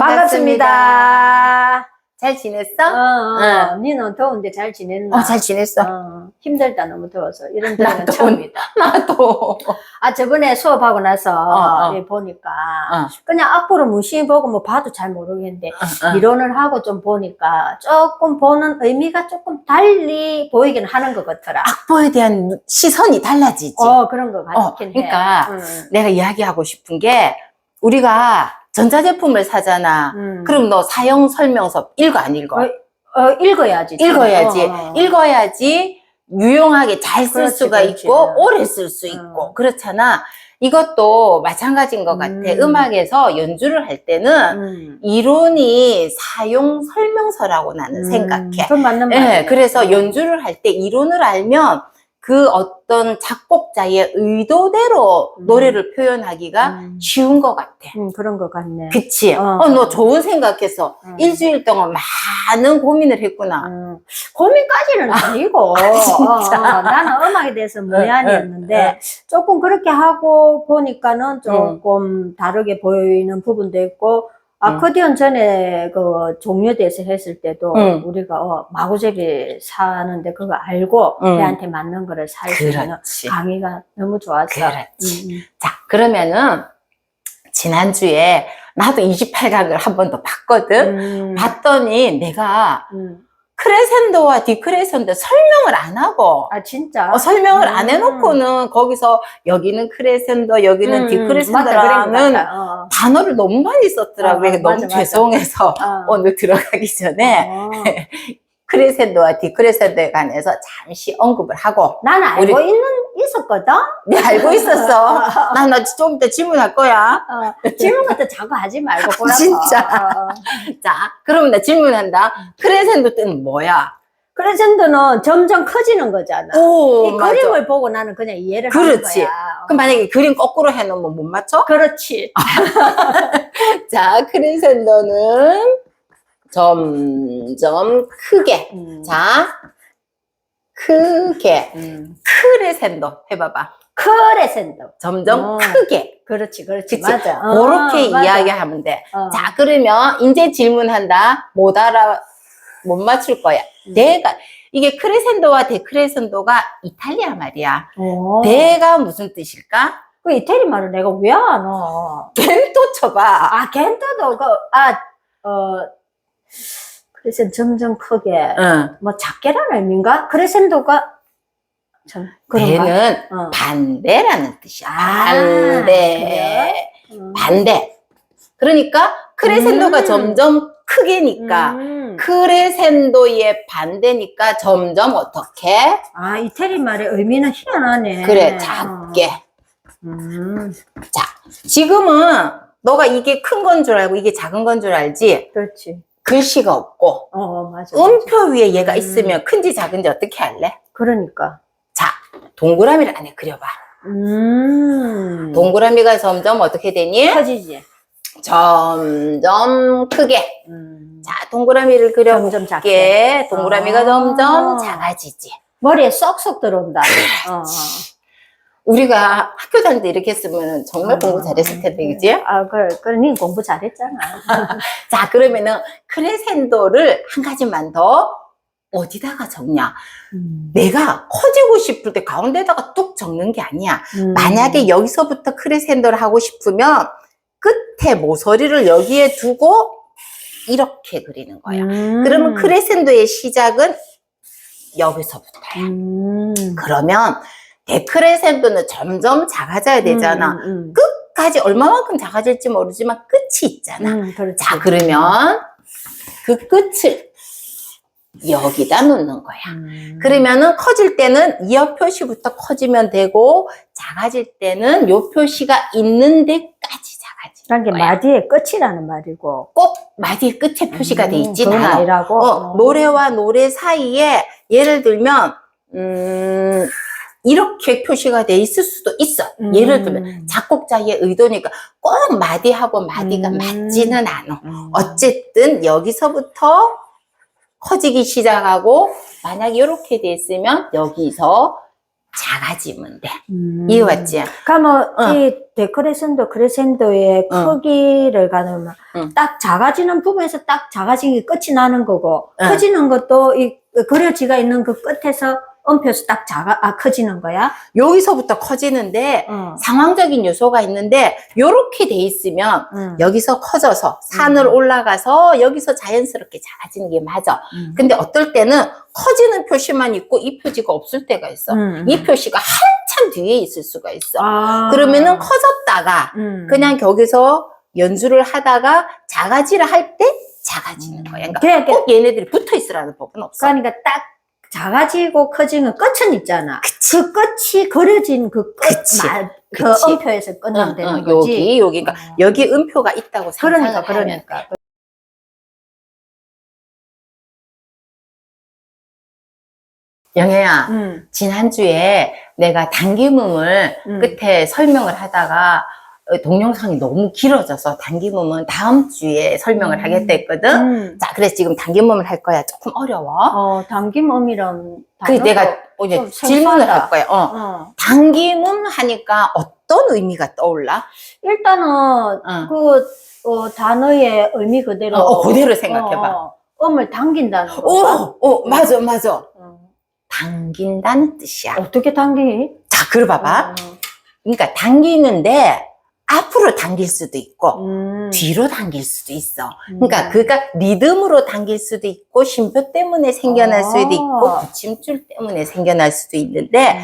반갑습니다. 잘 지냈어? 응. 니는 더운데 잘 지냈나? 잘 지냈어. 힘들다, 너무 더워서. 이런 때는 나도. 처음이다. 나도. 저번에 수업하고 나서 보니까 그냥 악보를 무심히 보고 뭐 봐도 잘 모르겠는데 이론을 하고 좀 보니까 조금 보는 의미가 조금 달리 보이긴 하는 것 같더라. 악보에 대한 시선이 달라지지. 그런 것 같긴 해. 그러니까 내가 이야기하고 싶은 게 우리가 전자제품을 사잖아. 그럼 너 사용 설명서 읽어 안 읽어? 읽어야지. 읽어야지. 읽어야지 유용하게 잘 쓸 수가 있고 오래 쓸 수 있고 그렇잖아. 이것도 마찬가지인 것 같아. 음악에서 연주를 할 때는 이론이 사용 설명서라고 나는 생각해. 그건 맞는 말이야. 그래서 연주를 할 때 이론을 알면 그 어떤 작곡자의 의도대로 노래를 표현하기가 쉬운 것 같아. 그런 것 같네. 그치? 너 좋은 생각했어. 일주일 동안 많은 고민을 했구나. 고민까지는 아니고. 진짜. 나는 음악에 대해서 무안이었는데 조금 그렇게 하고 보니까는 조금 다르게 보이는 부분도 있고, 아코디언 전에 그 종료돼서 했을 때도 우리가 마구잡이 사는데 그거 알고 내한테 맞는 거를 살 수 있는 강의가 너무 좋았어. 그렇지. 자, 그러면은 지난주에 나도 28강을 한 번 더 봤거든. 봤더니 내가 크레센도와 디크레센도 설명을 안 하고 진짜? 설명을 안 해놓고는 거기서 여기는 크레센도 여기는 디크레센도라는 단어를 너무 많이 썼더라고. 그래서 너무 죄송해서 오늘 들어가기 전에 크레센도와 디크레센도에 관해서 잠시 언급을 하고. 나는 알고 있었거든? 네, 알고 있었어. 나 좀 이따 질문할 거야. 질문 같은 자꾸 하지 말고 보라고. 진짜. 자, 그러면 나 질문한다. 크레센도 뜻은 뭐야? 크레센도는 점점 커지는 거잖아. 이 맞아. 그림을 보고 나는 그냥 이해를 그렇지. 하는 거야. 그럼 만약에 그림 거꾸로 해놓으면 못 맞춰? 그렇지. 자, 크레센도는 점점 크게. 자, 크게. 크레센도 해봐봐. 크레센도. 점점 크게. 그렇지. 그치? 맞아. 그렇게 이야기하면 돼. 자, 그러면 이제 질문한다. 못 맞출 거야. 이게 크레센도와 데크레센도가 이탈리아 말이야. 데가 무슨 뜻일까? 그 이태리 말을 내가 왜 아나? 겐토 쳐봐. 겐토도 크레센도 점점 크게. 뭐 작게라는 의미인가? 크레센도가 데는 반대라는 뜻이야. 반대. 반대. 그러니까 크레센도가 점점 크게니까 크레센도의 반대니까 점점 어떻게? 이태리 말의 의미는 희한하네. 그래, 작게. 자, 지금은 너가 이게 큰 건 줄 알고 이게 작은 건 줄 알지? 그렇지. 글씨가 없고 맞아. 음표 위에 얘가 있으면 큰지 작은지 어떻게 할래? 그러니까. 자, 동그라미를 안에 그려봐. 동그라미가 점점 어떻게 되니? 커지지. 점점 크게. 자, 동그라미를 그려볼게. 점점 작게. 동그라미가 점점 작아지지. 머리에 쏙쏙 들어온다. 우리가 학교 다닐 때 이렇게 했으면 정말 공부 잘했을 텐데, 그지? 그래, 니 공부 잘했잖아. 자, 그러면은 크레센도를 한 가지만 더 어디다가 적냐? 내가 커지고 싶을 때 가운데다가 뚝 적는 게 아니야. 만약에 여기서부터 크레센도를 하고 싶으면 끝에 모서리를 여기에 두고 이렇게 그리는 거야. 그러면 크레센도의 시작은 여기서부터야. 그러면 데크레센도는 점점 작아져야 되잖아. 끝까지 얼마만큼 작아질지 모르지만 끝이 있잖아. 자, 그러면 그 끝을 여기다 놓는 거야. 그러면은 커질 때는 이 옆 표시부터 커지면 되고 작아질 때는 요 표시가 있는 데까지 작아지는 게 거야. 마디의 끝이라는 말이고 꼭 마디 끝에 표시가 돼 있진 그건 않아. 아니라고? 노래와 노래 사이에 예를 들면 이렇게 표시가 돼 있을 수도 있어. 예를 들면 작곡자의 의도니까 꼭 마디하고 마디가 맞지는 않아. 어쨌든 여기서부터 커지기 시작하고 만약에 이렇게 돼 있으면 여기서 작아지면 돼. 이해왔지? 그러면 어. 이 데크레센도, 크레센도의 크기를 가르면 딱 작아지는 부분에서 딱 작아지는 게 끝이 나는 거고, 커지는 것도 이 그려지가 있는 그 끝에서 음표에서 딱 커지는 거야? 여기서부터 커지는데 상황적인 요소가 있는데 요렇게 돼 있으면 여기서 커져서 산을 올라가서 여기서 자연스럽게 작아지는 게 맞아. 근데 어떨 때는 커지는 표시만 있고 이 표지가 없을 때가 있어. 이 표시가 한참 뒤에 있을 수가 있어. 그러면은 커졌다가 그냥 거기서 연주를 하다가 작아지라 할 때 작아지는 거야. 그러니까 꼭 얘네들이 붙어 있으라는 법은 없어. 그러니까 딱 작아지고 커지는 끝은 있잖아. 그치. 그 끝이 그려진 그 끝, 그치. 그 그치. 음표에서 끝난다는 거지. 여기, 그러니까 여기 음표가 있다고 생각을 그러니까. 영애야, 지난주에 내가 단기음을 끝에 설명을 하다가 동영상이 너무 길어져서 단기음은 다음 주에 설명을 하겠다 했거든. 자, 그래서 지금 단기음을 할 거야. 조금 어려워. 단기음이란 그 내가 이제 질문을 할 거야. 단기음 하니까 어떤 의미가 떠올라? 일단은 단어의 의미 그대로 그대로 생각해봐. 음을 당긴다는 거. 맞아, 맞아. 당긴다는 뜻이야. 어떻게 당기? 자, 그래 봐봐. 그러니까 당기는데 앞으로 당길 수도 있고 뒤로 당길 수도 있어. 그러니까 그가 리듬으로 당길 수도 있고 쉼표 때문에 생겨날 수도 있고 붙임줄 때문에 생겨날 수도 있는데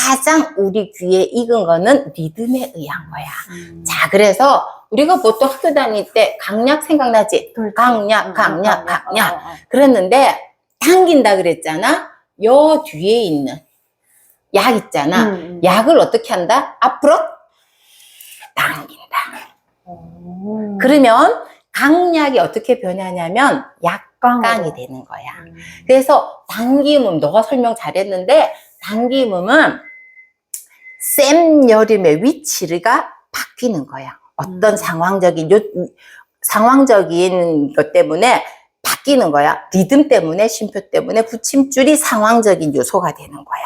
가장 우리 귀에 익은 거는 리듬에 의한 거야. 자, 그래서 우리가 보통 학교 다닐 때 강약 생각나지? 강약. 그랬는데 당긴다 그랬잖아. 요 뒤에 있는 약 있잖아. 약을 어떻게 한다? 앞으로 당긴다. 그러면 강약이 어떻게 변하냐면 약강이 되는 거야. 그래서 단기음음, 너가 설명 잘했는데 단기음음은 쌤 여름의 위치가 바뀌는 거야. 어떤 상황적인 것 때문에 바뀌는 거야. 리듬 때문에, 쉼표 때문에 붙임줄이 상황적인 요소가 되는 거야.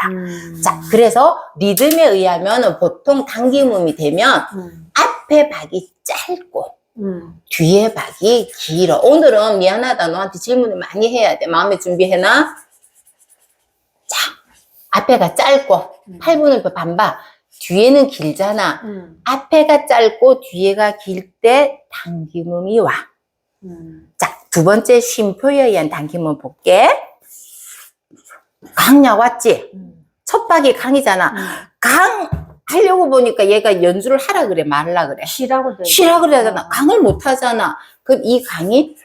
자, 그래서 리듬에 의하면 보통 단기음음이 되면 앞에 박이 짧고 뒤에 박이 길어. 오늘은 미안하다. 너한테 질문을 많이 해야 돼. 마음에 준비해놔. 자, 앞에가 짧고 8분의 반바. 뒤에는 길잖아. 앞에가 짧고 뒤에가 길 때 단기음음이 와. 자, 두 번째 쉼표에 의한 단기음음 볼게. 강약 왔지? 첫 박이 강이잖아. 강 하려고 보니까 얘가 연주를 하라 그래, 말라 그래. 쉬라고 그러잖아. 강을 못 하잖아. 그럼 이 강이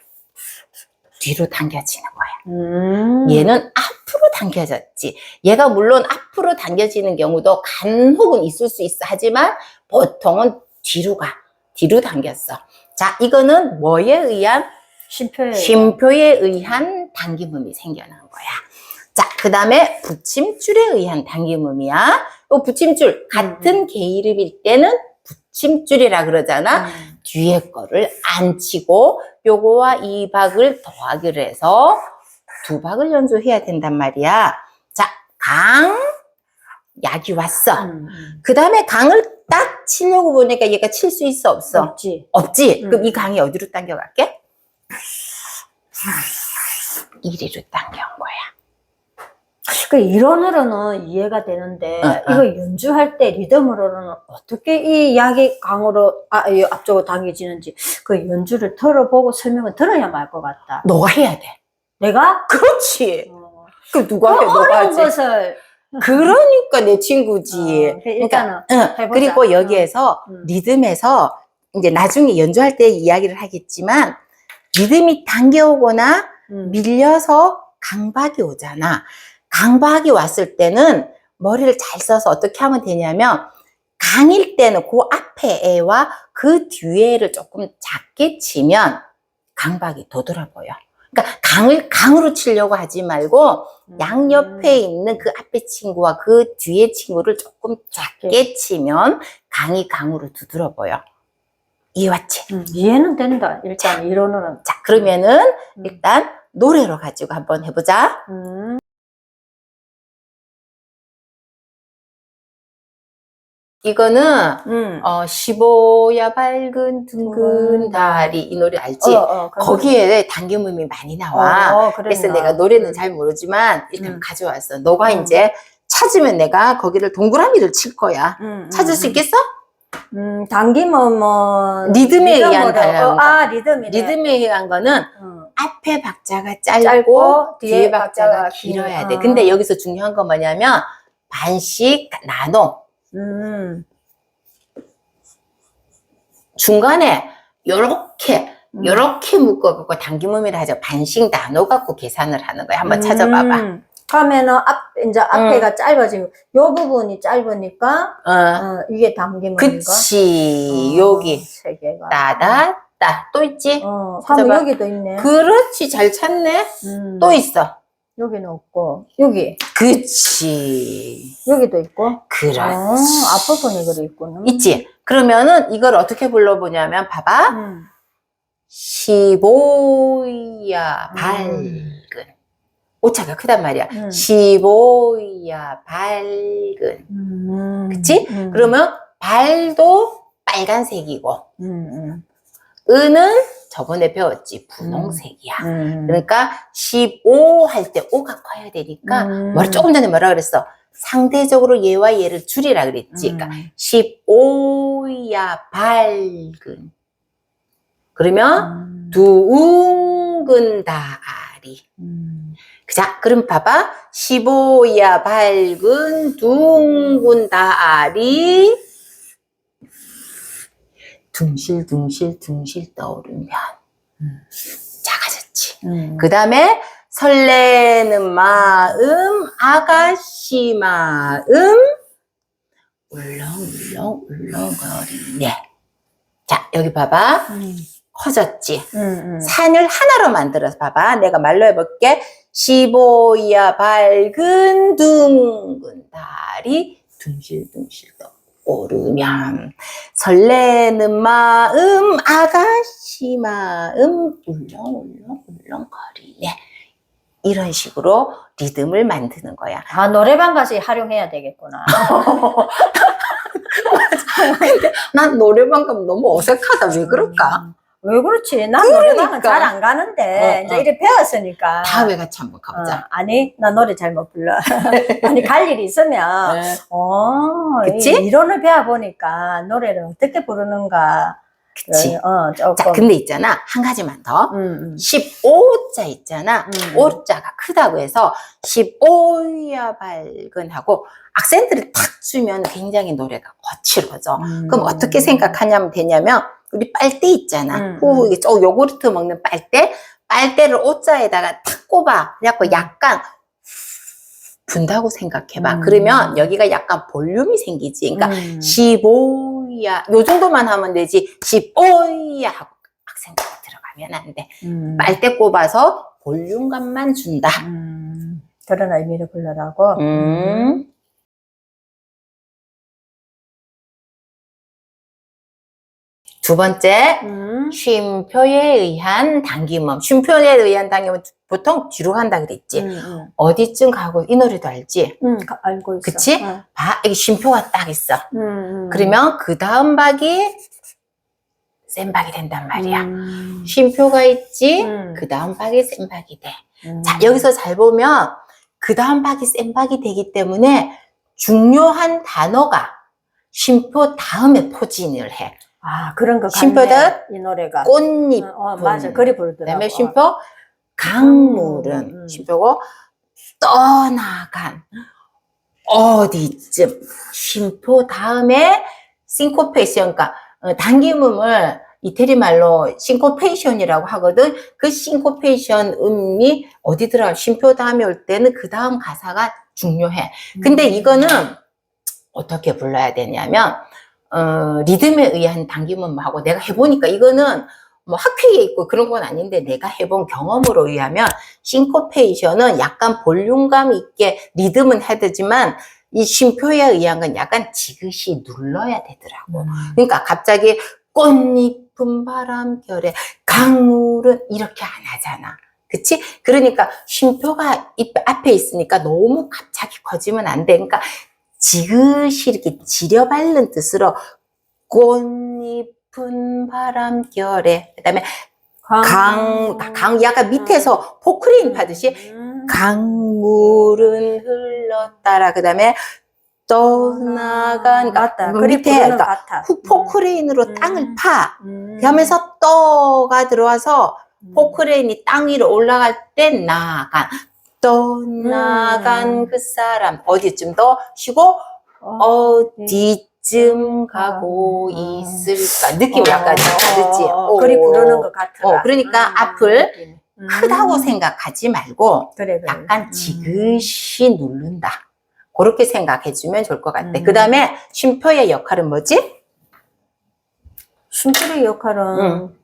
뒤로 당겨지는 거야. 얘는 앞으로 당겨졌지. 얘가 물론 앞으로 당겨지는 경우도 간혹은 있을 수 있어. 하지만 보통은 뒤로 당겼어. 자, 이거는 뭐에 의한? 쉼표에 의한 단기음음이 생겨나는 거야. 자, 그 다음에 붙임줄에 의한 단기음음이야. 또 붙임줄, 같은 개이름일 때는 붙임줄이라 그러잖아. 뒤에 거를 안 치고 요거와 이 박을 더하기로 해서 두 박을 연주해야 된단 말이야. 자, 약이 왔어. 그 다음에 강을 딱 치려고 보니까 얘가 칠 수 있어, 없어? 없지. 그럼 이 강이 어디로 당겨갈게? 이리로 당겨온 거야. 이론으로는 이해가 되는데 이거 연주할 때 리듬으로는 어떻게 이 약이 강으로 앞쪽으로 당겨지는지 그 연주를 들어보고 설명을 들어야만 알 것 같다. 너가 해야 돼. 내가? 그렇지. 그 누가 해? 너가 어려운 하지. 것을 그러니까 내 친구지. 일단은 해보자. 그리고 여기에서 리듬에서 이제 나중에 연주할 때 이야기를 하겠지만 리듬이 당겨오거나 밀려서 강박이 오잖아. 강박이 왔을 때는 머리를 잘 써서 어떻게 하면 되냐면 강일 때는 그 앞에 애와 그 뒤에 애를 조금 작게 치면 강박이 도드라보여. 그러니까 강으로 치려고 하지 말고 양옆에 있는 그 앞에 친구와 그 뒤에 친구를 조금 작게 치면 강으로 두드러 보여. 이해왔지? 이해는 된다. 일단 이론으로는. 자, 그러면은 일단 노래로 가지고 한번 해보자. 이거는 15야 밝은 둥근 다리 이 노래 알지? 거기에 당김음이 많이 나와. 그래서 내가 노래는 잘 모르지만 일단 가져왔어. 너가 이제 찾으면 내가 거기를 동그라미를 칠 거야. 찾을 수 있겠어? 당김음은 리듬에 의한 리듬이네. 리듬에 의한 거는 앞에 박자가 짧고 뒤에 박자가 길어야 돼. 근데 여기서 중요한 건 뭐냐면 반씩 나눠. 중간에 요렇게 묶어갖고 당김음이라 하죠. 반씩 나눠갖고 계산을 하는 거야. 한번 찾아봐봐. 그러면은 이제 앞에가 짧아지고 요 부분이 짧으니까 이게 당김음인가? 그치. 여기 세 개가 따다따 또 있지? 그럼 여기도 있네. 그렇지. 잘 찾네. 또 있어. 여기는 없고 여기 그치. 여기도 있고 그렇지. 앞부분이 그래 있구나. 있지. 그러면은 이걸 어떻게 불러보냐면 봐봐. 15야 밝은 오차가 크단 말이야. 15야 밝은 그치? 그러면 발도 빨간색이고 은은 저번에 배웠지 분홍색이야. 그러니까 15 할 때 오가 커야 되니까 조금 전에 뭐라 그랬어? 상대적으로 얘와 얘를 줄이라 그랬지. 그러니까 15야 밝은 그러면 둥근 다리. 자, 그럼 봐봐. 15야 밝은 둥근 다리 둥실둥실 떠오르면 작아졌지. 그 다음에 설레는 마음 아가씨 마음 울렁울렁 울렁거리네. 자, 여기 봐봐. 커졌지. 산을 하나로 만들어서 봐봐. 내가 말로 해볼게. 15야 밝은 둥근 다리 둥실둥실 떠오르면 설레는 마음 아가씨 마음 울렁울렁 울렁거리네. 이런 식으로 리듬을 만드는 거야. 노래방 가서 활용해야 되겠구나. 근데 난 노래방 가면 너무 어색하다. 왜 그럴까? 왜 그렇지? 난 노래방은 잘 안 가는데 이제 이래 배웠으니까. 다음에 같이 한번 가보자. 아니, 나 노래 잘 못 불러. 아니, 갈 일이 있으면 그치? 이론을 배워보니까 노래를 어떻게 부르는가. 그치. 조금. 자, 근데 있잖아. 한 가지만 더. 15자 있잖아. 5자가 크다고 해서 15야 밝은 하고 악센트를 탁 주면 굉장히 노래가 거칠어져. 그럼 어떻게 생각하냐면 되냐면 우리 빨대 있잖아. 이게 요구르트 먹는 빨대를 5자에다가 탁 꼽아. 그래갖고 약간 분다고 생각해봐. 그러면 여기가 약간 볼륨이 생기지. 그러니까 15야 요 정도만 하면 되지 15야 하고 악센트가 들어가면 안 돼. 빨대 꼽아서 볼륨감만 준다. 그런 의미로 불러라고. 두 번째, 쉼표에 의한 당김음. 쉼표에 의한 당김은 보통 뒤로 간다 그랬지. 어디쯤 가고 이 노래도 알지? 알고 있어. 그치? 봐, 여기 쉼표가 딱 있어. 그러면 그 다음 박이 센 박이 된단 말이야. 쉼표가 있지? 그 다음 박이 센 박이 돼. 자, 여기서 잘 보면 그 다음 박이 센 박이 되기 때문에 중요한 단어가 쉼표 다음에 포진을 해. 그런 거 쉼표는 이 노래가 꽃잎. 맞아. 그리 부르더라고. 그다음에 쉼표 강물은 쉼표고 떠나간 어디쯤 쉼표 다음에 싱코페이션 그러니까 당김음을 이태리 말로 싱코페이션이라고 하거든. 그 싱코페이션 음이 어디 들어가 쉼표 다음에 올 때는 그 다음 가사가 중요해. 근데 이거는 어떻게 불러야 되냐면 리듬에 의한 당김음하고 내가 해보니까 이거는 뭐 학회에 있고 그런 건 아닌데 내가 해본 경험으로 의하면 싱코페이션은 약간 볼륨감 있게 리듬은 해되지만 이 쉼표에 의한 건 약간 지그시 눌러야 되더라고. 그러니까 갑자기 꽃잎은 바람결에 강물은 이렇게 안 하잖아. 그치? 그러니까 쉼표가 앞에 있으니까 너무 갑자기 커지면 안 돼. 그러니까 지그시 이렇게 지려바른 뜻으로 꽃잎은 바람결에 그다음에 약간 밑에서 포크레인 파듯이 강물은 흘렀다라 그다음에 떠나간 맞다. 그 그리 밑에 부르는 그러니까 같아. 포크레인으로 땅을 파 하면서 떠가 들어와서 포크레인이 땅 위로 올라갈 때 나간 떠나간 그 사람 어디쯤 더 쉬고 어디쯤 가고 있을까 느낌이 약간 다르지. 그리 부르는 것 같아. 그러니까 앞을 크다고 생각하지 말고 그래. 약간 지그시 누른다. 그렇게 생각해주면 좋을 것 같아. 그 다음에 쉼표의 역할은 뭐지? 쉼표의 역할은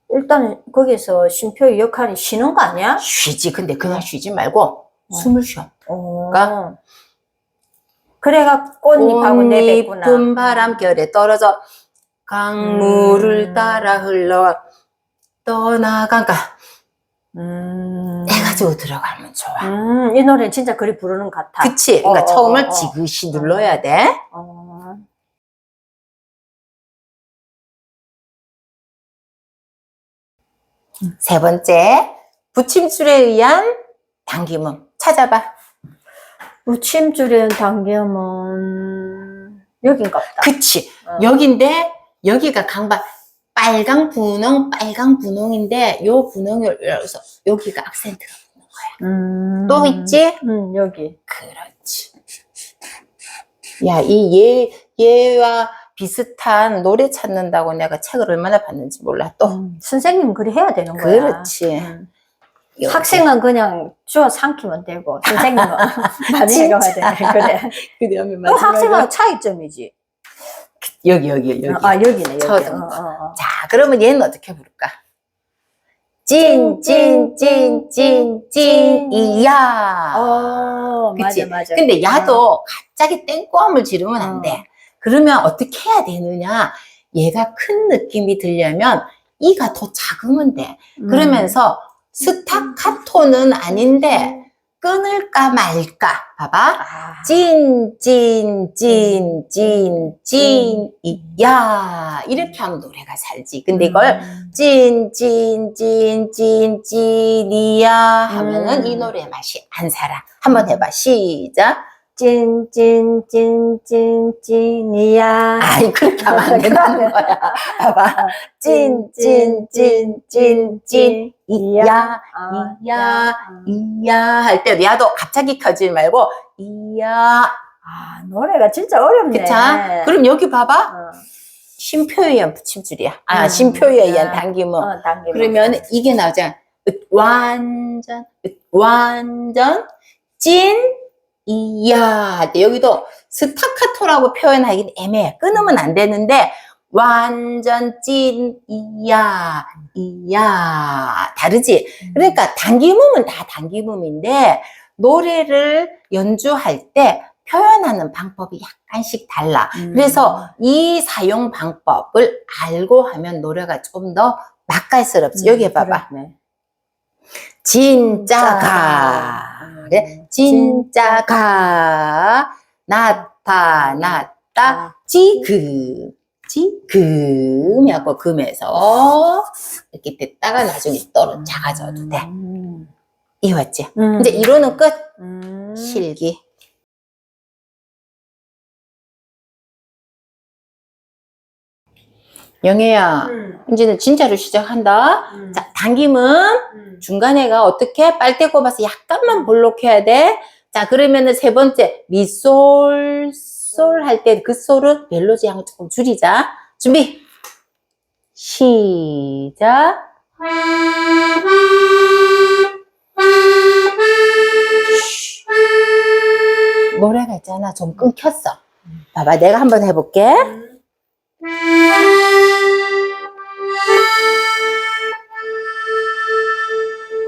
일단 거기서 쉼표의 역할이 쉬는 거 아니야? 쉬지. 근데 그냥 쉬지 말고 숨을 쉬어. 그러니까 그래가 꽃잎하고 내뱉구나. 꽃잎은 바람결에 떨어져 강물을 따라 흘러 떠나간가 해가지고 들어가면 좋아. 이 노래는 진짜 그리 부르는 것 같아. 그치? 그러니까 처음을 지그시 눌러야 돼. 세 번째, 붙임줄에 의한 당김음. 찾아봐. 붙임줄에 당김은 여긴가 보다. 그치. 여긴데, 여기가 강박. 빨강 분홍인데, 요 분홍을 열어서 여기가 악센트가 붙는 거야. 또 있지? 여기. 그렇지. 야, 얘와 비슷한 노래 찾는다고 내가 책을 얼마나 봤는지 몰라, 또. 선생님은 그리 해야 되는 거야. 그렇지. 학생은 그냥 주워 삼키면 되고, 선생님은 많이 해가야 돼. 그래. 그 다음에 또 학생은 차이점이지. 여기. 여기네, 여기. 처음. 자, 그러면 얘는 어떻게 부를까? 찐이야. 그치? 맞아. 근데 야도 갑자기 땡꼬함을 지르면 안 돼. 그러면 어떻게 해야 되느냐? 얘가 큰 느낌이 들려면 이가 더 작으면 돼. 그러면서 스타카토는 아닌데 끊을까 말까. 봐봐. 찐이야. 이렇게 하면 노래가 살지. 근데 이걸 찐이야 하면은 이 노래의 맛이 안 살아. 한번 해봐. 시작. 찐이야. 아이, 그렇게 하면 안 된다는 거야. 봐봐. 이야 할 때 야도 갑자기 켜지 말고 이야. 노래가 진짜 어렵네. 그쵸? 그럼 여기 봐봐. 쉼표에 의한 붙임줄이야. 쉼표에 의한 당김음. 그러면 이게 나오잖아. 완전 찐이야 할 때 여기도 스타카토라고 표현하기는 애매해. 끊으면 안 되는데 완전 찐이야 다르지. 그러니까 당김음은 다 당김음인데 노래를 연주할 때 표현하는 방법이 약간씩 달라. 그래서 이 사용 방법을 알고 하면 노래가 좀 더 맛깔스럽지. 여기 해봐봐. 진짜가 진짜가 나타났다. 지금이하고 금에서 이렇게 됐다가 나중에 또 작아져도 돼. 이해왔지? 이제 이론은 끝. 실기. 영애야, 이제는 진짜로 시작한다. 자, 당김은 중간에가 어떻게 빨대 꼽아서 약간만 볼록해야 돼. 자, 그러면은 세 번째 미솔 솔 할 때 그 솔은 멜로디 양을 조금 줄이자. 준비. 시작. 노래가 있잖아. 좀 끊겼어. 봐봐, 내가 한번 해볼게.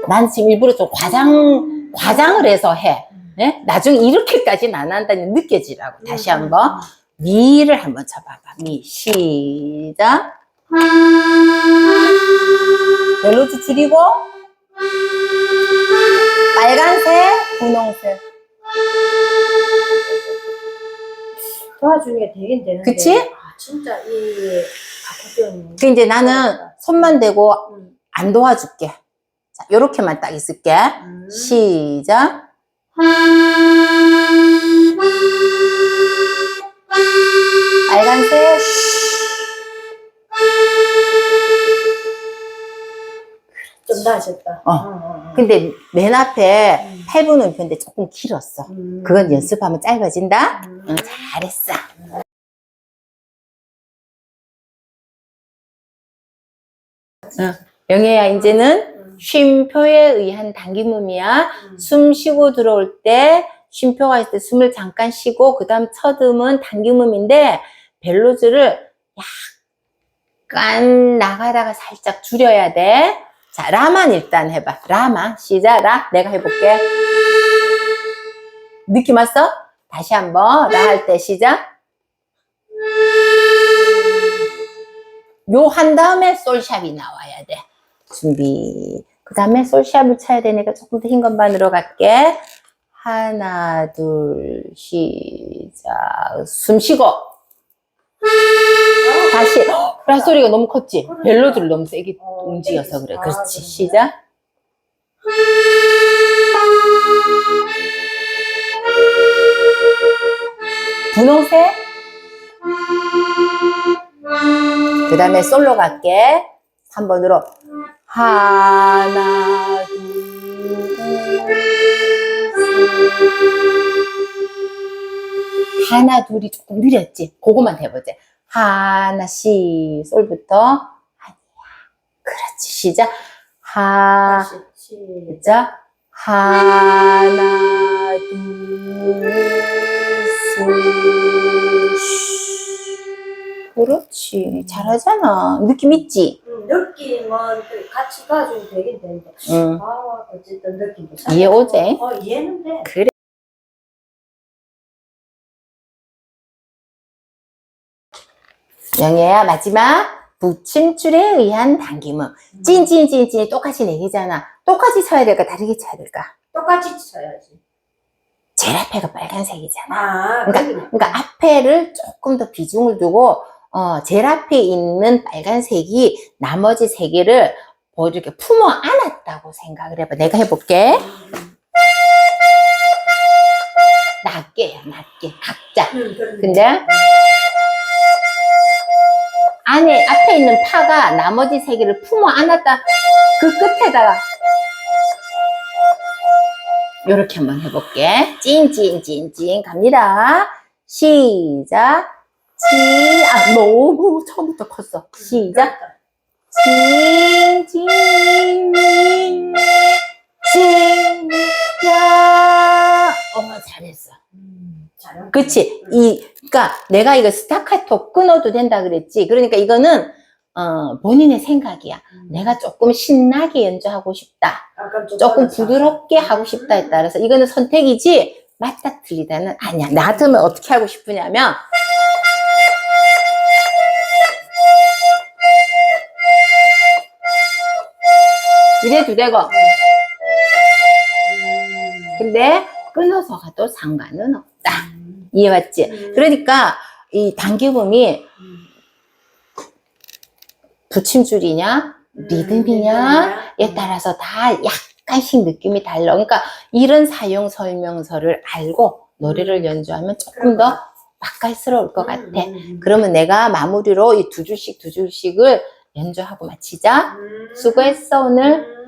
난 지금 일부러 좀 과장을 해서 해. 네? 나중에 이렇게까지는 안 한다니 느껴지라고. 다시 한번. 미를 한번 쳐봐봐. 미. 시작. 멜로디 줄이고. 빨간색, 분홍색. 도와주는 게 되긴 되는데. 그치? 아, 진짜 이 아코디언. 그 이제 나는 손만 대고 음. 안 도와줄게. 자, 요렇게만 딱 있을게. 시작. 빨간색. 좀 나아졌다. 근데 맨 앞에 8분 음표인데 조금 길었어. 그건 연습하면 짧아진다. 응, 잘했어. 응. 영애야, 이제는 쉼표에 의한 당김음이야. 숨 쉬고 들어올 때 쉼표가 있을 때 숨을 잠깐 쉬고 그 다음 첫 음은 당김음인데 벨로즈를 약간 나가다가 살짝 줄여야 돼. 자, 라만 일단 해봐. 라만 시작. 라 내가 해볼게. 느낌 왔어? 다시 한번 라 할 때 시작. 요 한 다음에 솔샵이 나와야 돼. 준비. 그 다음에 솔샵을 쳐야 되니까 조금 더 흰 건반으로 갈게. 하나, 둘, 시작. 숨 쉬고. 다시. 라 소리가 너무 컸지? 벨로드를 너무 세게 움직여서 그래. 그렇지. 시작. 분홍색. 그 다음에 솔로 갈게. 3번으로. 하나, 둘, 셋. 하나, 둘이 조금 느렸지? 그거만 해보자. 하나, 솔부터. 아니야. 그렇지. 시작. 시작. 하나, 둘, 셋. 그렇지. 잘하잖아. 느낌 있지? 느낌은 같이 도와주면 되긴 되는데. 아, 어쨌든 느낌도. 이해 오지? 이해는 돼. 그래. 영애야, 마지막. 붙임줄에 의한 당김음. 찐 똑같이 내기잖아. 똑같이 쳐야 될까? 다르게 쳐야 될까? 똑같이 쳐야지. 제일 앞에가 빨간색이잖아. 아, 그러니까 앞에를 조금 더 비중을 두고 제일 앞에 있는 빨간색이 나머지 세 개를 뭐 이렇게 품어 안았다고 생각을 해봐. 내가 해볼게. 낮게요, 낮게. 각자. 근데 앞에 있는 파가 나머지 세 개를 품어 안았다. 그 끝에다가 요렇게 한번 해볼게. 찐 갑니다. 시작. 너무 처음부터 컸어. 시작. 야. 잘했어. 그치? 그러니까 내가 이거 스타카토 끊어도 된다 그랬지. 그러니까 이거는 본인의 생각이야. 내가 조금 신나게 연주하고 싶다. 조금 부드럽게 하고 싶다에 따라서 이거는 선택이지 맞다 틀리다는 아니야. 나 같으면 어떻게 하고 싶으냐면 이래도 되고 근데 끊어서 가도 상관은 없다. 이해왔지? 그러니까 이 당김음이 붙임줄이냐 리듬이냐에 따라서 다 약간씩 느낌이 달라. 그러니까 이런 사용 설명서를 알고 노래를 연주하면 조금 더 맛깔스러울 것 같아. 그러면 내가 마무리로 이 두 줄씩을 연주하고 마치자. 수고했어 오늘.